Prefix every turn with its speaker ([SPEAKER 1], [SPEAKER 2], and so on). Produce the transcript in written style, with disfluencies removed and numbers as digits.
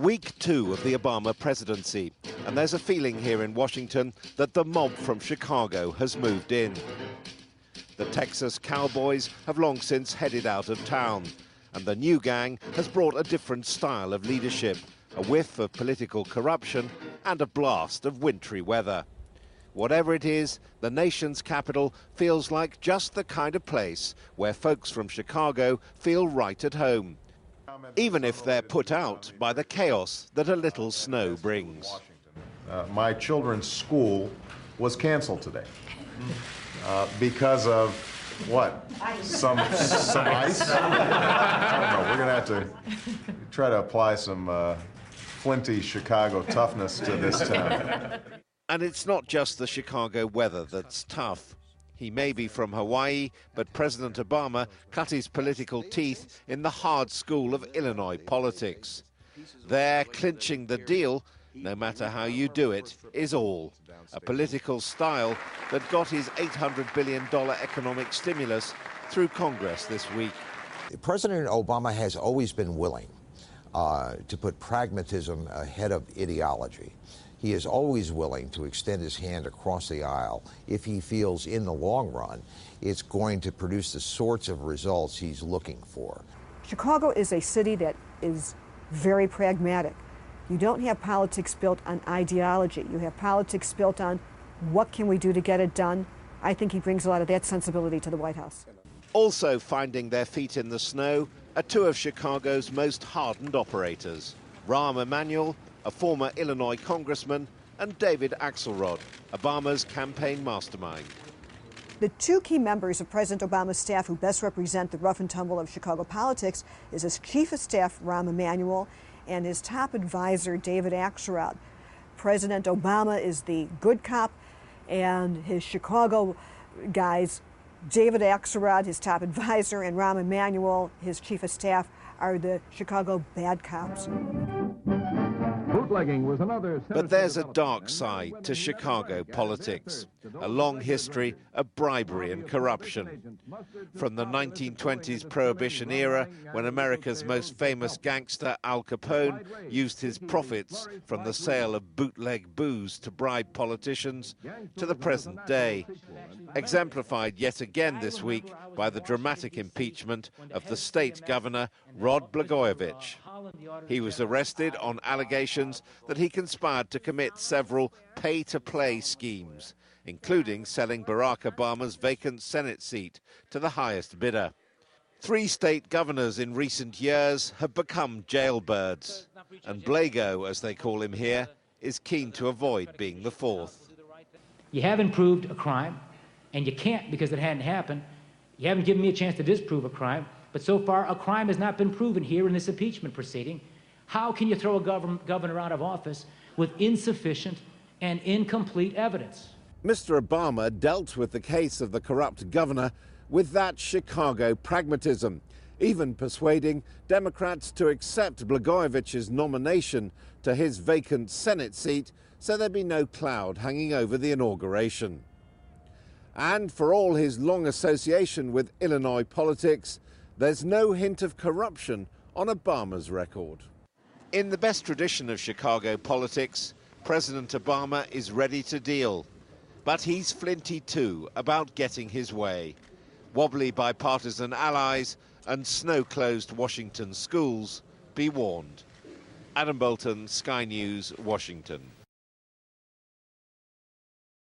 [SPEAKER 1] Week 2 of the Obama presidency, and there's a feeling here in Washington that the mob from Chicago has moved in. The Texas Cowboys have long since headed out of town, and the new gang has brought a different style of leadership, a whiff of political corruption and a blast of wintry weather. Whatever it is, the nation's capital feels like just the kind of place where folks from Chicago feel right at home, even if they're put out by the chaos that a little snow brings.
[SPEAKER 2] My children's school was canceled today because of what? Some ice? I don't know. We're going to have to try to apply some flinty Chicago toughness to this town.
[SPEAKER 1] And it's not just the Chicago weather that's tough. He may be from Hawaii, but President Obama cut his political teeth in the hard school of Illinois politics. There, clinching the deal, no matter how you do it, is all. A political style that got his $800 billion economic stimulus through Congress this week.
[SPEAKER 3] President Obama has always been willing to put pragmatism ahead of ideology. He is always willing to extend his hand across the aisle if he feels in the long run it's going to produce the sorts of results he's looking for.
[SPEAKER 4] Chicago is a city that is very pragmatic. You don't have politics built on ideology. You have politics built on what can we do to get it done. I think he brings a lot of that sensibility to the White House.
[SPEAKER 1] Also finding their feet in the snow are two of Chicago's most hardened operators, Rahm Emanuel, a former Illinois congressman, and David Axelrod, Obama's campaign mastermind.
[SPEAKER 4] The two key members of President Obama's staff who best represent the rough and tumble of Chicago politics is his chief of staff, Rahm Emanuel, and his top advisor, David Axelrod. President Obama is the good cop, and his Chicago guys, David Axelrod, his top advisor, and Rahm Emanuel, his chief of staff, are the Chicago bad cops.
[SPEAKER 1] But there's a dark side to Chicago politics, a long history of bribery and corruption. From the 1920s Prohibition era, when America's most famous gangster, Al Capone, used his profits from the sale of bootleg booze to bribe politicians, to the present day, exemplified yet again this week by the dramatic impeachment of the state governor, Rod Blagojevich. He was arrested on allegations that he conspired to commit several pay-to-play schemes, including selling Barack Obama's vacant Senate seat to the highest bidder. 3 state governors in recent years have become jailbirds, and Blago, as they call him here, is keen to avoid being the 4th.
[SPEAKER 5] You haven't proved a crime, and you can't because it hadn't happened. You haven't given me a chance to disprove a crime, but so far a crime has not been proven here in this impeachment proceeding. How can you throw a governor out of office with insufficient and incomplete evidence?
[SPEAKER 1] Mr. Obama dealt with the case of the corrupt governor with that Chicago pragmatism, even persuading Democrats to accept Blagojevich's nomination to his vacant Senate seat so there'd be no cloud hanging over the inauguration. And for all his long association with Illinois politics, there's no hint of corruption on Obama's record. In the best tradition of Chicago politics, President Obama is ready to deal. But he's flinty too about getting his way. Wobbly bipartisan allies and snow-closed Washington schools, be warned. Adam Bolton, Sky News, Washington.